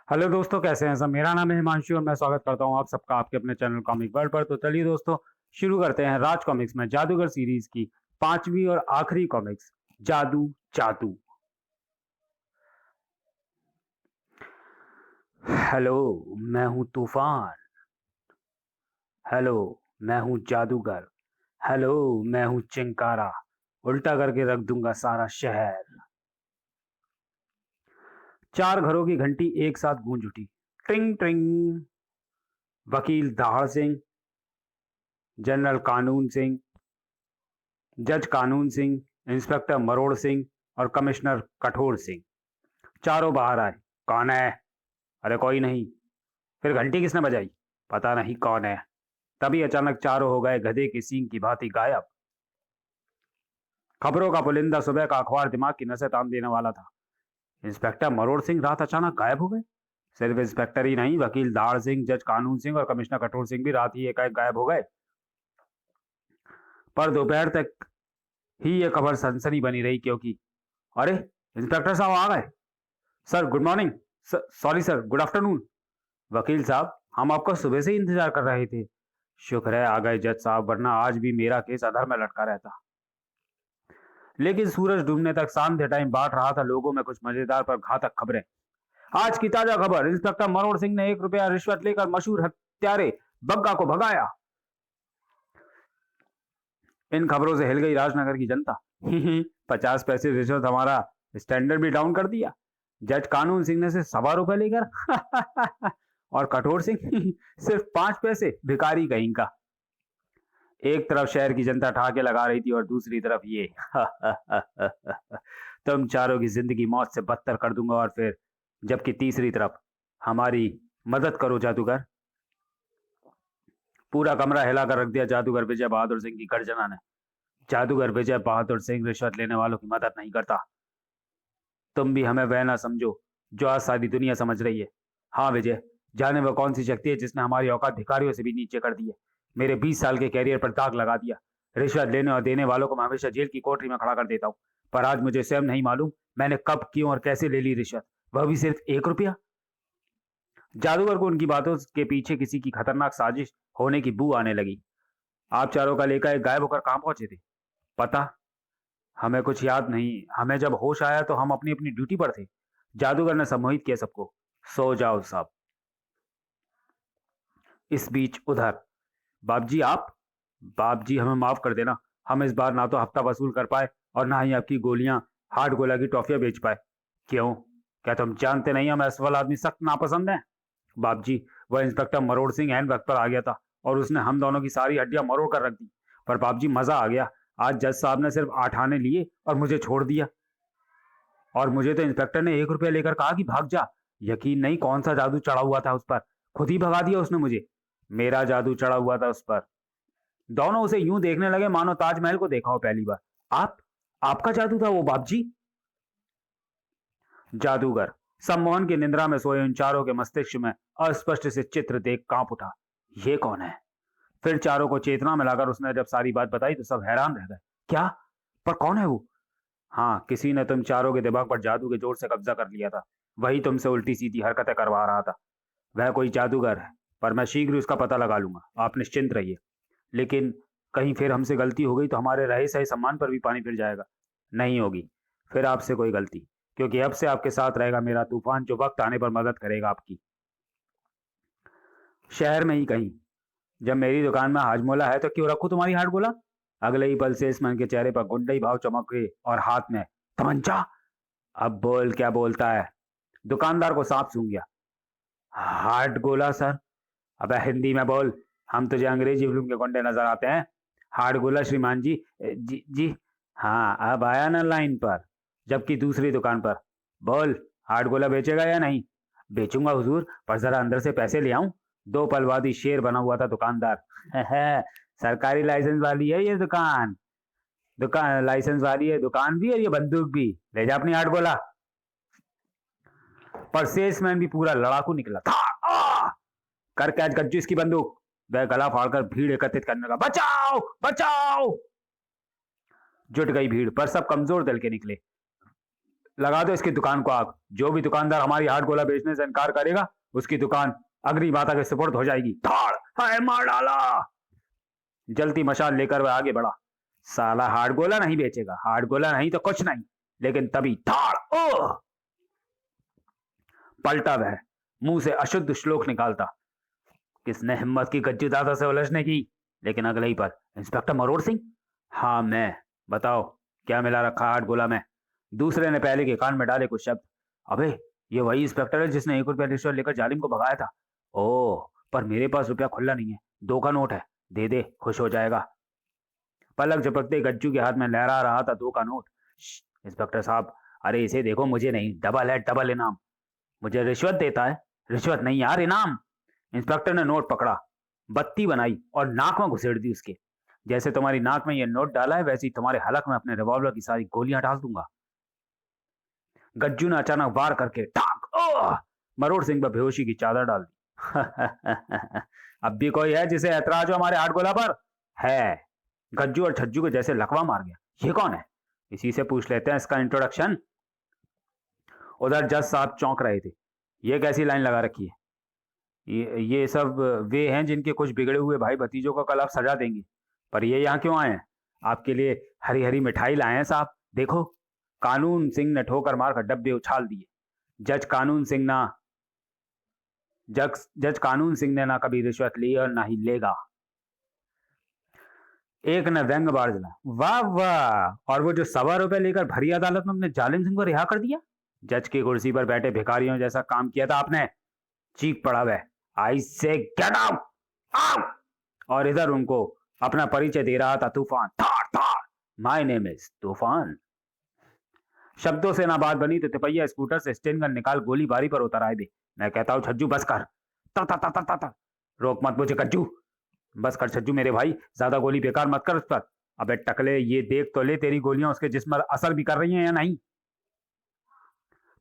Hello दोस्तों, कैसे हैं सब। मेरा नाम है हिमांशु और मैं स्वागत करता हूं आप सबका आपके अपने चैनल कॉमिक वर्ल्ड पर। तो चलिए दोस्तों, शुरू करते हैं राज कॉमिक्स में जादूगर सीरीज की पांचवी और आखिरी कॉमिक्स, जादू जादू। हेलो, मैं हूं तूफान। हेलो, मैं हूं जादूगर। हेलो, मैं हूं चिंकारा। उल्टा करके रख दूंगा सारा शहर। चार घरों की घंटी एक साथ गूंज उठी। ट्रिंग ट्रिंग। वकील दाहड़ सिंह, जनरल कानून सिंह, जज कानून सिंह, इंस्पेक्टर मरोड़ सिंह और कमिश्नर कठोर सिंह चारों बाहर आए। कौन है? अरे कोई नहीं। फिर घंटी किसने बजाई? पता नहीं कौन है। तभी अचानक चारों हो गए गधे की सींग की भांति गायब। खबरों का पुलिंदा सुबह का अखबार दिमाग की नसें तान देने वाला था। इंस्पेक्टर मरोड़ सिंह रात अचानक गायब हो गए। सिर्फ इंस्पेक्टर ही नहीं, वकील दाड़ सिंह, जज कानून सिंह और कमिश्नर कठोर सिंह भी रात ही एकाएक गायब हो गए। पर दोपहर तक ही यह खबर सनसनी बनी रही, क्योंकि अरे, इंस्पेक्टर साहब आ गए। Sir good morning. Sorry sir, good afternoon. वकील साहब, हम आपका सुबह से ही इंतजार कर रहे थे। शुक्र है आ गए जज साहब, वरना आज भी मेरा केस अधर में लटका रहता। लेकिन सूरज डूबने तक सांध्य टाइम बांट रहा था लोगों में कुछ मजेदार पर घातक खबरें। आज की ताजा खबर, इंस्पेक्टर मनोहर सिंह ने 1 रुपया रिश्वत लेकर मशहूर हत्यारे बग्गा को भगाया। इन खबरों से हिल गई राजनगर की जनता। 50 पैसे रिश्वत हमारा स्टैंडर्ड भी डाउन कर दिया। जज कानून सिंह ने से ₹1.25 लेकर और कठोर सिंह सिर्फ 5 पैसे, भिखारी कहीं का। एक तरफ शहर की जनता ठहाके लगा रही थी और दूसरी तरफ ये तुम चारों की जिंदगी मौत से बदतर कर दूंगा। और फिर जबकि तीसरी तरफ हमारी मदद करो जादूगर। पूरा कमरा हिलाकर रख दिया जादूगर विजय बहादुर सिंह की गर्जना ने। जादूगर विजय बहादुर सिंह रिश्वत लेने वालों की मदद नहीं करता। तुम भी हमें वह ना समझो जो आज सारी दुनिया समझ रही है। हाँ विजय, जाने वह कौन सी शक्ति है जिसने हमारी औकात भिखारियों से भी नीचे कर दी है। मेरे 20 साल के कैरियर पर दाग लगा दिया। रिश्वत लेने और देने वालों को मैं हमेशा जेल की कोठरी में खड़ा कर देता हूँ। पर आज मुझे स्वयं नहीं मालूम मैंने कब, क्यों और कैसे ले ली रिश्वत, वह भी सिर्फ 1 रुपया। जादूगर को उनकी बातों के पीछे किसी की खतरनाक साजिश होने की बू आने लगी। आप चारों का लेकर एक गायब होकर कहां पहुंचे थे? पता, हमें कुछ याद नहीं। हमें जब होश आया तो हम अपनी अपनी ड्यूटी पर थे। जादूगर ने सम्मोहित किया सबको। सो जाओ सब। इस बीच उधर, बाप जी आप, बाप जी हमें माफ कर देना। हम इस बार ना तो हफ्ता वसूल कर पाए और ना ही आपकी गोलियां, हार्ड गोला की टॉफियां बेच पाए। क्यों? क्या तुम जानते नहीं हम असफल आदमी सख्त नापसंद हैं? बाप जी, वह इंस्पेक्टर मरोड़ सिंह एन वक्त पर आ गया था और उसने हम दोनों की सारी हड्डियां मरोड़ कर रख दी। पर बाप जी मजा आ गया। आज जज साहब ने सिर्फ 8 आने लिए और मुझे छोड़ दिया। और मुझे तो इंस्पेक्टर ने 1 रुपया लेकर कहा कि भाग जा। यकीन नहीं कौन सा जादू चढ़ा हुआ था उस पर, खुद ही भगा दिया उसने मुझे। मेरा जादू चढ़ा हुआ था उस पर। दोनों उसे यूं देखने लगे मानो ताजमहल को देखा हो पहली बार। आप, आपका जादू था वो बाप जी? जादूगर सम्मोहन की निंद्रा में सोए उन चारों के मस्तिष्क में अस्पष्ट से चित्र देख कांप उठा। ये कौन है? फिर चारों को चेतना में लाकर उसने जब सारी बात बताई तो सब हैरान रह गए। क्या? पर कौन है वो? हाँ, किसी ने तुम चारों के दिमाग पर जादू के जोर से कब्जा कर लिया था। वही तुमसे उल्टी सीधी हरकतें करवा रहा था। वह कोई जादूगर है, पर मैं शीघ्र ही उसका पता लगा लूंगा, आप निश्चिंत रहिए। लेकिन कहीं फिर हमसे गलती हो गई तो हमारे रहे सही सम्मान पर भी पानी फिर जाएगा। नहीं होगी फिर आपसे कोई गलती, क्योंकि अब से आपके साथ रहेगा मेरा तूफान, जो वक्त आने पर मदद करेगा आपकी। शहर में ही कहीं। जब मेरी दुकान में हाजमोला है तो क्यों रखूं तुम्हारी हाटगोला? अगले ही पल सेल्समैन के चेहरे पर गुंडई भाव चमक गए और हाथ में तमंचा। अब बोल, क्या बोलता है? दुकानदार को सांप सूंघ गया। हार्ट गोला सर। अबे हिंदी में बोल, हम तुझे अंग्रेजी फिल्म के गुंडे नजर आते हैं? हार्ट गोला श्रीमान जी। जी जी। हाँ, अब आया ना लाइन पर। जबकि दूसरी दुकान पर, बोल, हार्ट गोला बेचेगा या नहीं? बेचूंगा हुजूर, पर जरा अंदर से पैसे ले आऊं। 2 पल बाद ही शेर बना हुआ था दुकानदार। सरकारी लाइसेंस वाली है ये दुकान। दुकान लाइसेंस वाली है दुकान भी और ये बंदूक भी। ले जा अपनी हार्ट गोला। पर सेल्समैन भी पूरा लड़ाकू निकला था। कर कैच गज्जू इसकी बंदूक। वह गला फाड़कर भीड़ एकत्रित करने लगा। बचाओ बचाओ! जुट गई भीड़, पर सब कमजोर दिल के निकले। लगा दो इसकी दुकान को आग। जो भी दुकानदार हमारी हार्ड गोला बेचने से इनकार करेगा उसकी दुकान अग्नि माता के सुपुर्द हो जाएगी। धाड़, हाय मार डाला। जलती मशाल लेकर वह आगे बढ़ा। साला हार्ड गोला नहीं बेचेगा, हार्ड गोला नहीं तो कुछ नहीं। लेकिन तभी धाड़, ओह! पलटा वह, मुंह से अशुद्ध श्लोक निकालता। किसने हिम्मत की गज्जू दादा से उलझने की? लेकिन अगले ही पर, इंस्पेक्टर मरोड़ सिंह? हाँ मैं। बताओ क्या मिला रखा हार्ड गोला में? दूसरे ने पहले के कान में डाले कुछ शब्द। अबे ये वही इंस्पेक्टर है जिसने 1 रुपया रिश्वत लेकर जालिम को भगाया था। ओह, पर मेरे पास रुपया खुल्ला नहीं है, 2 का नोट है, दे दे, खुश हो जाएगा। पलक झपकते गज्जू के हाथ में लहरा रहा था 2 का नोट। इंस्पेक्टर साहब, अरे इसे देखो, मुझे नहीं, डबल है, डबल इनाम। मुझे रिश्वत देता है? रिश्वत नहीं यार, इनाम। इंस्पेक्टर ने नोट पकड़ा, बत्ती बनाई और नाक में घुसेड़ दी उसके। जैसे तुम्हारी नाक में ये नोट डाला है वैसे ही तुम्हारे हलक में अपने रिवॉल्वर की सारी गोलियां डाल दूंगा। गज्जू ने अचानक वार करके ठाक, ओह! मरोड़ सिंह पर बेहोशी की चादर डाल दी। अब भी कोई है जिसे ऐतराज हो हमारे हार्ड गोला पर? है। गज्जू और छज्जू को जैसे लकवा मार गया। ये कौन है? इसी से पूछ लेते हैं इसका इंट्रोडक्शन। उधर जज साहब चौंक रहे थे। ये कैसी लाइन लगा रखी है? ये सब वे हैं जिनके कुछ बिगड़े हुए भाई भतीजों को कल आप सजा देंगे। पर ये यहाँ क्यों आए हैं? आपके लिए हरी हरी मिठाई लाए हैं साहब, देखो। कानून सिंह ने ठोकर मारकर डब्बे उछाल दिए। जज कानून सिंह ना जज कानून सिंह ने ना कभी रिश्वत ली और ना ही लेगा। एक ने व्यंग बार जला, वाह वाह! और वो जो 1.25 रुपए लेकर भरी अदालत में अपने जालिम सिंह को रिहा कर दिया। जज की कुर्सी पर बैठे भिखारियों जैसा काम किया था आपने। चीख पड़ा वह, आई से गेट आउट, आउट! और इधर उनको अपना परिचय दे रहा था तूफान। Thar Thar, my name is तूफान। शब्दों से ना बात बनी तो तिपैया स्कूटर से स्टेन गन निकाल गोली बारी पर उतर आए थे। मैं कहता हूँ छज्जू बस कर। ता ता ता ता ता ता। रोक मत मुझे गज्जू। बस कर छज्जू मेरे भाई, ज्यादा गोली बेकार मत कर उस पर। अबे टकले, ये देख तो ले तेरी गोलियां उसके जिस्म पर असर भी कर रही हैं या नहीं।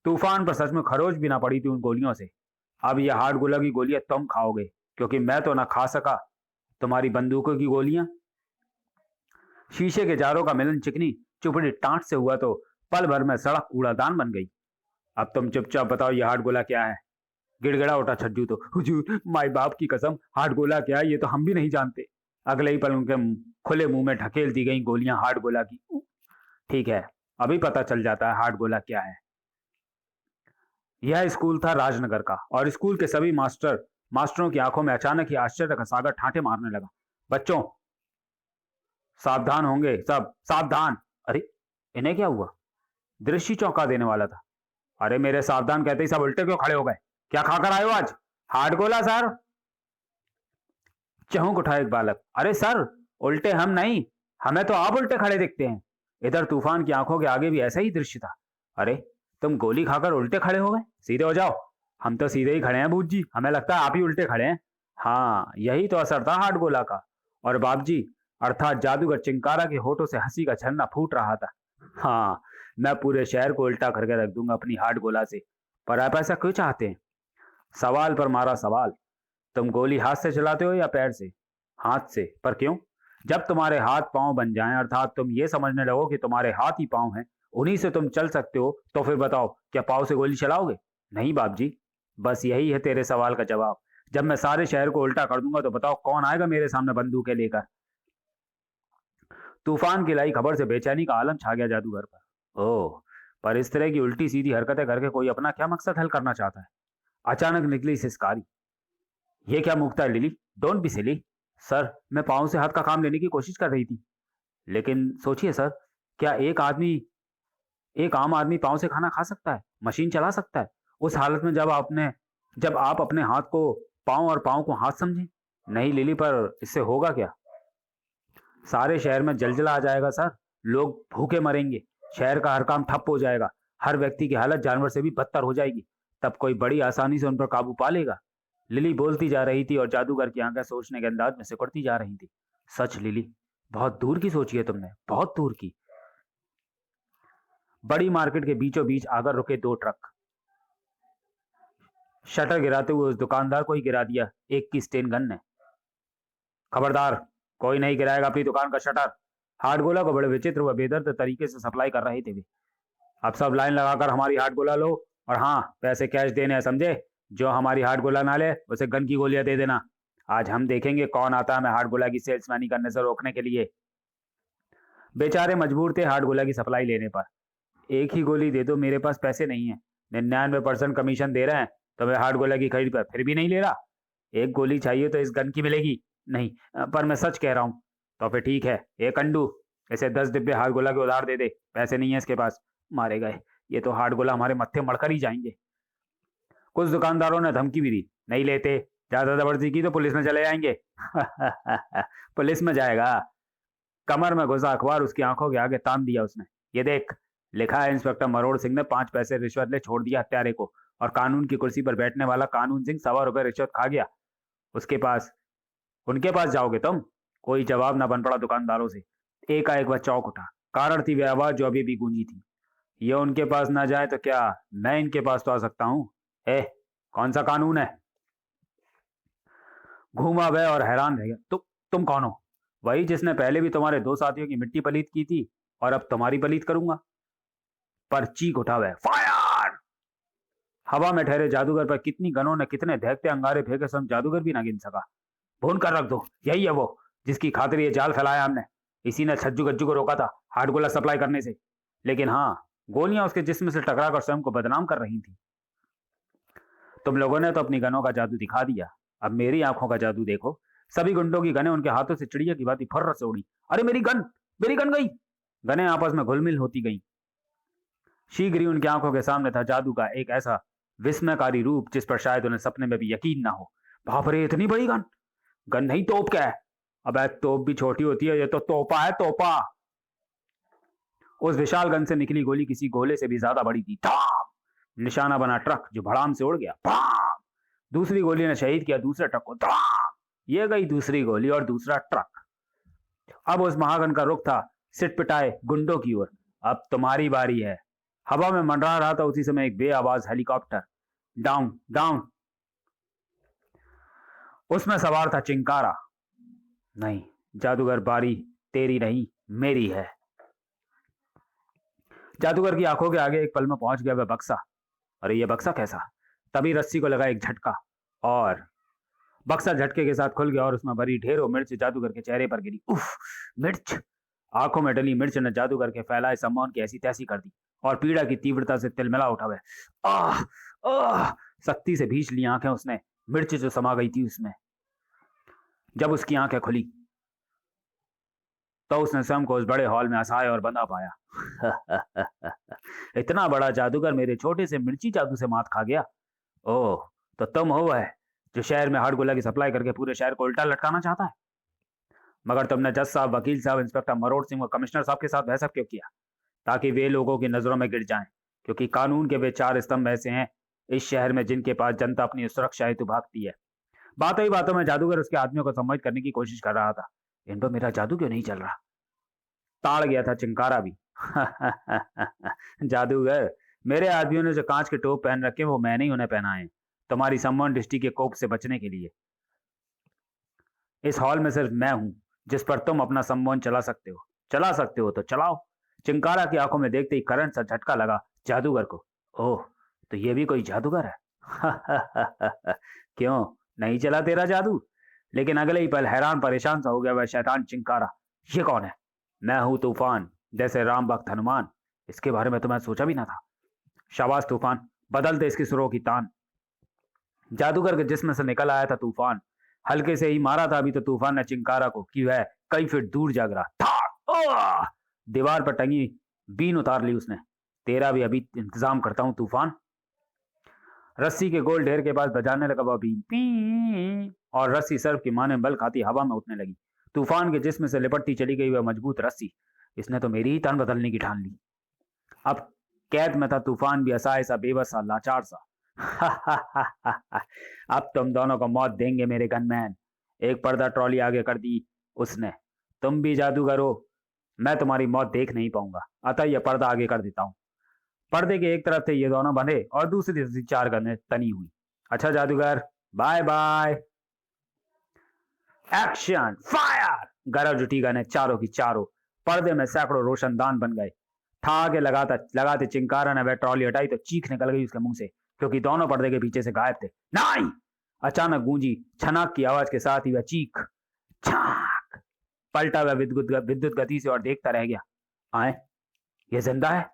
तूफान पर सच में खरोच भी ना पड़ी थी उन गोलियों से। अब ये हार्ड गोला की गोलियां तुम खाओगे, क्योंकि मैं तो ना खा सका तुम्हारी बंदूकों की गोलियां। शीशे के जारों का मिलन चिकनी चुपड़ी टांट से हुआ तो पल भर में सड़क कूड़ादान बन गई। अब तुम चुपचाप बताओ ये हार्ड गोला क्या है? गिड़गिड़ा उठा छज्जू तो। हुजूर, माई बाप की कसम, हार्ड गोला क्या है ये तो हम भी नहीं जानते। अगले ही पल उनके खुले मुंह में ढकेल दी गई गोलियां हार्ड गोला की। ठीक है, अभी पता चल जाता है हार्ड गोला क्या है। यह स्कूल था राजनगर का, और स्कूल के सभी मास्टरों की आंखों में अचानक ही आश्चर्य का सागर ठाटे मारने लगा। बच्चों, सावधान होंगे सब, सावधान! अरे इन्हें क्या हुआ? दृश्य चौंका देने वाला था। अरे मेरे सावधान कहते ही सब उल्टे क्यों खड़े हो गए? क्या खाकर आए हो आज? हार्ड गोला सर। चौंक उठा एक बालक। अरे सर, उल्टे हम नहीं, हमें तो आप उल्टे खड़े दिखते हैं। इधर तूफान की आंखों के आगे भी ऐसा ही दृश्य था। अरे तुम गोली खाकर उल्टे खड़े हो गए? सीधे हो जाओ। हम तो सीधे ही खड़े हैं भूत जी, हमें लगता है आप ही उल्टे खड़े हैं। हाँ, यही तो असर था हार्ड गोला का। और बाप जी, अर्थात जादूगर चिंकारा के होठों से हंसी का झरना फूट रहा था। हाँ, मैं पूरे शहर को उल्टा करके रख दूंगा अपनी हार्ड गोला से। पर आप ऐसा क्यों चाहते हैं? सवाल पर मारा सवाल। तुम गोली हाथ से चलाते हो या पैर से? हाथ से। पर क्यों? जब तुम्हारे हाथ पांव बन जाएं, अर्थात तुम ये समझने लगो कि तुम्हारे हाथ ही पांव हैं, उन्हीं से तुम चल सकते हो, तो फिर बताओ क्या पांव से गोली चलाओगे? नहीं बाप जी, बस यही है तेरे सवाल का जवाब। जब मैं सारे शहर को उल्टा कर दूंगा तो बताओ कौन आएगा मेरे सामने बंदूकें लेकर? तूफान की लाई खबर से बेचैनी का आलम छा गया जादूगर पर। ओह, पर इस तरह की उल्टी सीधी हरकतें करके कोई अपना क्या मकसद हल करना चाहता है? अचानक निकली सिसकारी। ये क्या मुक्ता है lily? Don't be silly. Sir, मैं पाँव से हाथ का काम लेने की कोशिश कर रही थी। लेकिन सोचिए सर, क्या एक आम आदमी पाँव से खाना खा सकता है, मशीन चला सकता है? उस हालत में जब आप अपने हाथ को पाँव और पाँव को हाथ समझें? नहीं लिली, पर इससे होगा क्या? सारे शहर में जलजला आ जाएगा सर। लोग भूखे मरेंगे, शहर का हर काम ठप हो जाएगा, हर व्यक्ति की हालत जानवर से भी बदतर हो जाएगी। तब कोई बड़ी आसानी से उन पर काबू पा लेगा। लिली बोलती जा रही थी और जादूगर की आंखें सोचने के अंदाज में सिकुड़ती जा रही थी। सच लिली, बहुत दूर की सोची है तुमने, बहुत दूर की। बड़ी मार्केट के बीचों बीच आकर रुके 2 ट्रक। शटर गिराते हुए उस दुकानदार को ही गिरा दिया एक की स्टेन गन ने। खबरदार, कोई नहीं गिराएगा अपनी दुकान का शटर। हार्ड गोला को बड़े विचित्र व बेदर्द तरीके से सप्लाई कर रहे थे वे। अब सब लाइन लगाकर हमारी हाथ गोला लो, और हाँ, पैसे कैश देने हैं, समझे? जो हमारी हाथ गोला ना ले उसे गन की गोलियां दे देना। आज हम देखेंगे कौन आता है हमें हाथ गोला की सेल्समैनी करने से रोकने के लिए। बेचारे मजबूर थे हाथ गोला की सप्लाई लेने पर। एक ही गोली दे दो, मेरे पास पैसे नहीं है। 99% कमीशन दे रहे हैं तो मैं हाथ गोला की खरीद पर फिर भी नहीं ले रहा। एक गोली चाहिए तो इस गन की मिलेगी नहीं, पर मैं सच कह रहा हूँ। तो फिर ठीक है, एक अंडू, इसे 10 डिब्बे हाथ गोला के उधार दे दे। पैसे नहीं है इसके पास। मारे गए, ये तो हाथ गोला हमारे मत्थे मड़कर ही जाएंगे। कुछ दुकानदारों ने धमकी भी दी, नहीं लेते, ज्यादा जबरदस्ती की तो पुलिस में चले जाएंगे। पुलिस में जाएगा? कमर में घुसा अखबार उसकी आंखों के आगे तान दिया उसने। ये देख, लिखा है इंस्पेक्टर मरोड़ सिंह ने 5 पैसे रिश्वत ले छोड़ दिया हत्यारे को, और कानून की कुर्सी पर बैठने वाला कानून सिंह 1.25 रुपए रिश्वत खा गया। उसके पास, उनके पास जाओगे तुम? कोई जवाब ना बन पड़ा दुकानदारों से। एकाएक वह चौंक उठा। कारण थी वह आवाज जो अभी भी गूंजी थी। ये उनके पास ना जाए तो क्या मैं इनके पास तो आ सकता हूँ? ए, कौन सा कानून है? घूमा वह और हैरान रह गया। तुम कौन हो? वही जिसने पहले भी तुम्हारे 2 साथियों की मिट्टी पलीत की थी, और अब तुम्हारी पलीत करूंगा। पर चीख उठा वह, फायर! हवा में ठहरे जादूगर पर कितनी गनों ने कितने दहकते अंगारे फेंके, सब जादूगर भी ना गिन सका। भून कर रख दो, यही है वो जिसकी खातिर ये जाल फैलाया हमने। इसी ने छज्जू गज्जू को रोका था हार्ड गोला सप्लाई करने से। लेकिन हाँ, गोलियां उसके जिस्म से टकराकर स्वयं को बदनाम कर रही थी। तुम लोगों ने तो अपनी गनों का जादू दिखा दिया, अब मेरी आंखों का जादू देखो। सभी गुंडों की गनें उनके हाथों से चिड़िया की भांति फर्र से उड़ी। अरे मेरी गन, मेरी गन गई! गनें आपस में घुलमिल होती गईं। शीघ्र ही उनकी आंखों के सामने था जादू का एक ऐसा विस्मयकारी रूप जिस पर शायद उन्हें सपने में भी यकीन ना हो। बाप रे, इतनी बड़ी गन! गन नहीं, तोप क्या है? अब तोप भी छोटी होती है, ये तो तोपा है, तोपा। उस विशाल गन से निकली गोली किसी गोले से भी ज्यादा बड़ी थी। धाम! निशाना बना ट्रक जो भड़ाम से उड़ गया। धाम! दूसरी गोली ने शहीद किया दूसरे ट्रक को। धाम! ये गई दूसरी गोली और दूसरा ट्रक। अब उस महागन का रुख था सिटपिटाए गुंडों की ओर। अब तुम्हारी बारी है। हवा में मंडरा रहा था उसी समय एक बेआवाज हेलीकॉप्टर। Down down! उसमें सवार था चिंकारा। नहीं जादूगर, बारी तेरी नहीं मेरी है। जादूगर की आंखों के आगे एक पल में पहुंच गया वह बक्सा। अरे ये बक्सा कैसा? तभी रस्सी को लगा एक झटका, और बक्सा झटके के साथ खुल गया और उसमें भरी ढेरों मिर्च जादूगर के चेहरे पर गिरी। उफ! मिर्च! आंखों में डली मिर्च ने जादूगर के फैलाए सम्मान की ऐसी तैसी कर दी, और पीड़ा की तीव्रता से तिलमिला उठा वह। आह! आह! सख्ती से भींच ली आंखें उसने, मिर्च जो समा गई थी उसमें। जब उसकी आंखें खुली तो उसने स्वयं को उस बड़े हॉल में असहाय और बंधा पाया। इतना बड़ा जादूगर मेरे छोटे से मिर्ची जादू से मात खा गया। ओह, तो तुम हो वह जो शहर में हार्ड गोला की सप्लाई करके पूरे शहर को उल्टा लटकाना चाहता है। मगर तुमने जज साहब, वकील साहब, इंस्पेक्टर मरोड़ सिंह और कमिश्नर साहब के साथ बहस क्यों किया? ताकि वे लोगों की नजरों में गिर जाएं, क्योंकि कानून के वे 4 स्तंभ ऐसे हैं इस शहर में जिनके पास जनता अपनी सुरक्षा हेतु भागती है। बातों ही बातों में जादूगर उसके आदमियों को सम्मोहित करने की कोशिश कर रहा था। इन पर मेरा जादू क्यों नहीं चल रहा? ताड़ गया था चिंकारा भी। जादूगर, मेरे आदमियों ने जो कांच के टोप पहन रखे वो मैंने ही उन्हें पहनाए, तुम्हारी सम्मान दृष्टि के कोप से बचने के लिए। इस हॉल में सिर्फ मैं हूं जिस पर तुम अपना सम्मान चला सकते हो। चला सकते हो तो चलाओ। चिंकारा की आंखों में देखते ही करंट सा झटका लगा जादूगर को। ओह, तो ये भी कोई जादूगर है? क्यों नहीं चला तेरा जादू? लेकिन अगले ही पल हैरान परेशान सा हो गया वह शैतान चिंकारा। ये कौन है? मैं हूं तूफान, जैसे राम भक्त हनुमान। इसके बारे में तो मैं सोचा भी ना था। शाबाश तूफान, बदल दे इसकी सुरों की तान। जादूगर के जिस्म से निकल आया था तूफान। हल्के से ही मारा था अभी तो तूफान ने चिंकारा को कि वह कई फीट दूर जा गिरा। दीवार पर टंगी बीन उतार ली उसने। तेरा भी अभी इंतजाम करता हूं तूफान। रस्सी के गोल ढेर के पास बजाने लगा वह बीन, पी, और रस्सी सर्फ की माने बल खाती हवा में उठने लगी। तूफान के जिस्म से लिपटती चली गई वह मजबूत रस्सी। इसने तो मेरी ही तान बदलने की ठान ली। अब कैद में था तूफान भी, असहाय सा, बेबस सा, लाचार सा। अब तुम दोनों को मौत देंगे मेरे गनमैन। एक पर्दा ट्रॉली आगे कर दी उसने। तुम भी जादूगर हो, मैं तुम्हारी मौत देख नहीं पाऊंगा, अतः यह पर्दा आगे कर देता हूं। पर्दे के एक तरफ से ये दोनों बंधे और दूसरी तरफ से 4 गनें तनी हुई। अच्छा जादूगर, बाय बाय। Action, fire! गरज उठी गनें चारों की चारों। पर्दे में सैकड़ों रोशनदान बन गए। ठा के लगाते चिंकारा ने वह ट्रॉली हटाई तो चीख निकल गई उसके मुंह से, क्योंकि दोनों पर्दे के पीछे से गायब थे। नहीं! अचानक गूंजी छनाक की आवाज के साथ ही वह चीख। छाक! पलटा वह विद्युत गति से और देखता रह गया। आए, ये जिंदा है?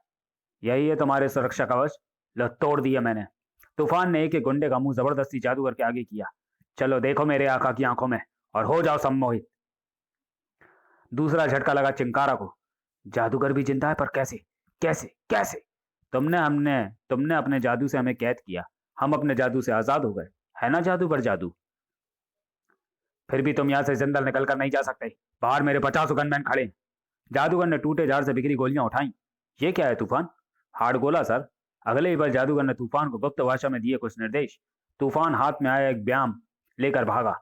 यही है तुम्हारे सुरक्षा कवच। लो, तोड़ दिया मैंने। तूफान ने एक गुंडे का मुंह जबरदस्ती जादूगर के आगे किया। चलो देखो मेरे आका की आंखों में और हो जाओ सम्मोहित। दूसरा झटका लगा चिंकारा को। जादूगर भी जिंदा है, पर कैसे कैसे कैसे? तुमने अपने जादू से हमें कैद किया, हम अपने जादू से आजाद हो गए, है ना जादू पर जादू। फिर भी तुम यहाँ से जिंदा निकल कर नहीं जा सकते। बाहर मेरे 50 गनमैन खड़े हैं। जादूगर ने टूटे जार से बिखरी गोलियां उठाई। ये क्या है तूफान? हार्ड गोला सर। अगले ही पल जादूगर ने तूफान को गुप्त भाषा में दिए कुछ निर्देश। तूफान हाथ में आया एक व्यायाम लेकर भागा।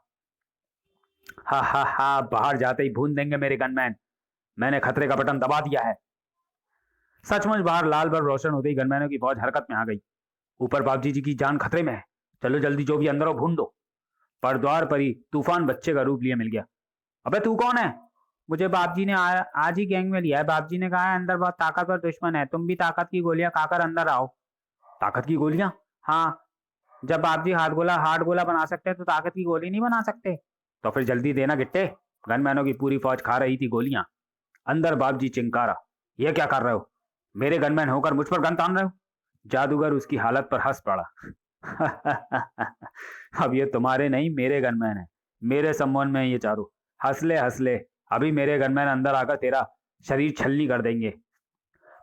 हा हा हा, बाहर जाते ही भून देंगे मेरे गनमैन। मैंने खतरे का बटन दबा दिया है। सचमुच बाहर लाल बल्ब रोशन होते ही गनमैनों की फौज हरकत में आ गई। ऊपर बाबजी जी की जान खतरे में है। चलो जल्दी, जो भी अंदर हो भून दो। पर द्वार पर ही तूफान बच्चे का रूप लिए मिल गया। अबे तू कौन है? मुझे बापजी ने आज ही गैंग में लिया है। बापजी ने कहा है अंदर बहुत ताकतवर दुश्मन है, तुम भी ताकत की गोलियां खाकर अंदर आओ। ताकत की गोलियां? हाँ, जब बापजी हार्ड गोला बना सकते हैं तो ताकत की गोली नहीं बना सकते? तो फिर जल्दी देना गिट्टे। गनमैनों की पूरी फौज खा रही थी गोलियां। अंदर बापजी चिंकारा, ये क्या कर रहे हो? मेरे गनमैन होकर मुझ पर गन तान रहे हो? जादूगर उसकी हालत पर हंस पड़ा। अब ये तुम्हारे नहीं, मेरे गनमैन है। मेरे सम्मान में ये चारों। हंसले हंसले, अभी मेरे गनमैन अंदर आकर तेरा शरीर छलनी कर देंगे।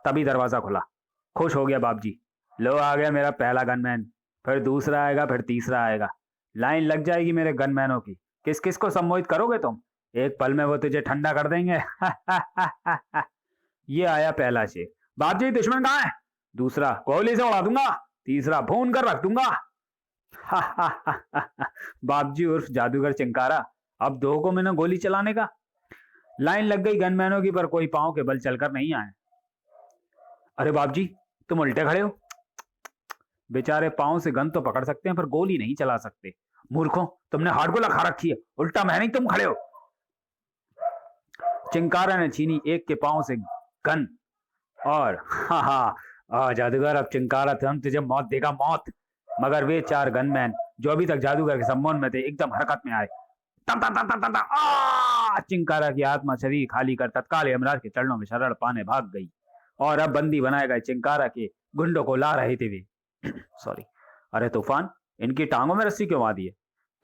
तभी दरवाजा खुला। खुश हो गया बापजी। लो, आ गया मेरा पहला गनमैन। फिर दूसरा आएगा, फिर तीसरा आएगा। लाइन लग जाएगी मेरे गनमैनों की। किस किस को सम्मोहित करोगे तुम? एक पल में वो तुझे ठंडा कर देंगे। ये आया पहला शेर। बापजी, दुश्मन कहाँ है? दूसरा, गोली से उड़ा दूंगा। तीसरा, भून कर रख दूंगा। बापजी उर्फ जादूगर चिंकारा, अब दो को मैंने गोली चलाने का। लाइन लग गई गनमैनों की, पर कोई पांव के बल चलकर नहीं आए। अरे बापजी, तुम उल्टे खड़े हो। बेचारे पांव से गन तो पकड़ सकते हैं, पर गोली नहीं चला सकते। मूर्खों, तुमने हार्ड गोला खा रखी है। उल्टा मैं नहीं, तुम खड़े हो। चिंकारा ने छीनी एक के पांव से गन और जादूगर, अब चिंकारा हम तुझे मौत देगा, मौत। मगर वे 4 गनमैन जो अभी तक जादूगर के सम्मान में थे एकदम हरकत में आए। तं तं तं तं तं तं, चिंकारा की आत्मा शरीर खाली कर तत्काल यमराज के चरणों में शरण पाने भाग गई। और अब बंदी बनाए गए चिंकारा के गुंडों को ला रहे थे वे। सॉरी। अरे तूफान, इनकी टांगों में रस्सी क्यों बांधी है?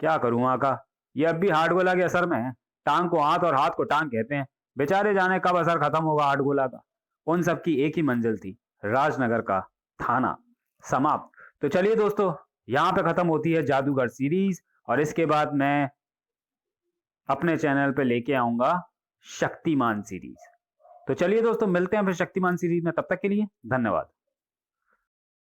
क्या करूं आका, ये अब भी हार्ड गोला के असर में है। टांग को हाथ और हाथ को टांग कहते हैं। बेचारे जाने कब असर खत्म होगा हार्ड गोला का। उन सबकी एक ही मंजिल थी, राजनगर का थाना। समाप्त। तो चलिए दोस्तों, यहाँ पे खत्म होती है जादूगर सीरीज, और इसके बाद मैं अपने चैनल पे लेके आऊंगा शक्तिमान सीरीज। तो चलिए दोस्तों, मिलते हैं फिर शक्तिमान सीरीज में। तब तक के लिए धन्यवाद।